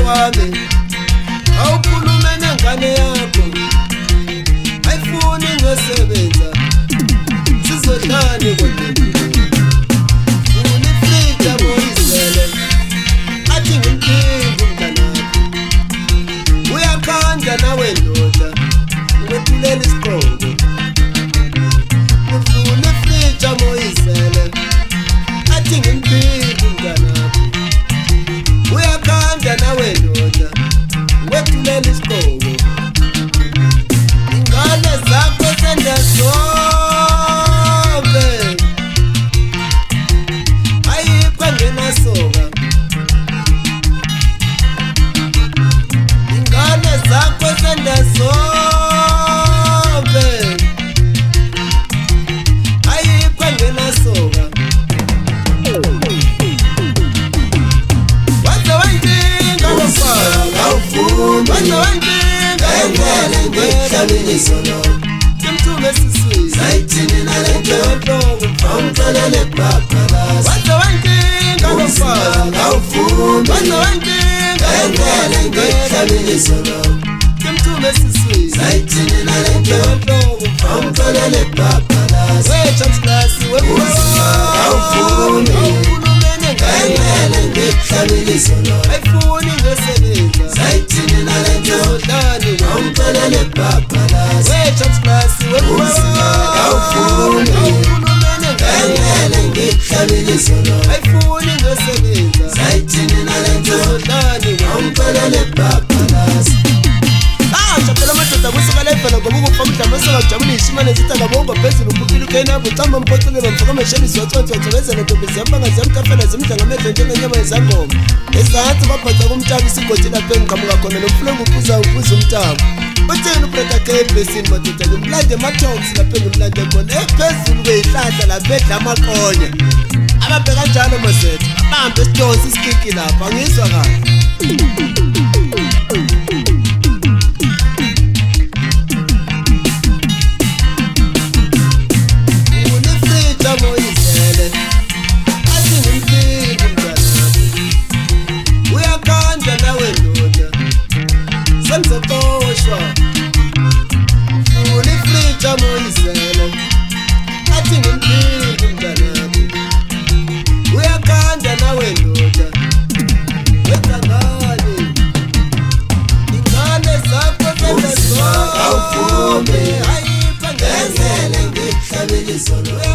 wami awukhulume nengane yakho ayifuni ngosebenza sizodlani kodwa unifrida moyizele athi ngimphinde umntanakho uyakhanda nawe ndoda wethulela isiqongo unifrida moyizele athi ngimphinde umntanakho uyakhanda nawe ndoda wethulela isiqongo ingane zakho sendazo soka ingane zakho sendazobe ayikho ngenasoka waze wayinkinga ngofaka awufuni waze wayinkinga engele ngihlabile isono kimthume esiswini sayithini nalento yonhloko awumtholele babhalazi waze wayinkinga ngofaka awufuni waze wayinkinga engele ngihlabile isono kimthume esiswini sayithini nalento yonhloko awumtholele babhalazi wechamsikasi wekufaka awufuni engele ngihlabile isono ayifuni ngesebenza sayithini nalento yodlani awumtholele babhalazi wechamsikasi wekufaka awufuni engele ngihlabile isono ayifuni ngesebenza sayithini nalento yodlani awumtholele babhalazi phela amadoda kusuka layibhela ngoba ukufa mhlawumbe esengajabula iy'shimane zithi ngabongo phezulu uphupile ukayinabo ucamba mphocelelo mfaka amasheni ziwathonthonthobezela ntombi ziyambanga ziyamtafela zimdla ngamehlo njengenyama yezangoma ezansi babhaca kumtaba isigodi lapho engiqhamuka khona nomfulenge ubuza umtaba uthini ubreda ke ebhesini madoda ngimlande emathonsi lapho engimlande khona ephezulu kweyihlahla lapho edla amaqonya abambe kanjalo masethu abambe esitonsi isikiki lapho angizwa kahle moyizele athi ngimphinde umntanakho uyakhanda nawe ndoda sengizoxoshwa unifrida moyizele athi ngimphinde umntanakho uyakhanda nawe ndoda wenza ngani ingane zakho sendazo awuvume ayipha ngenzele ngihlabile isono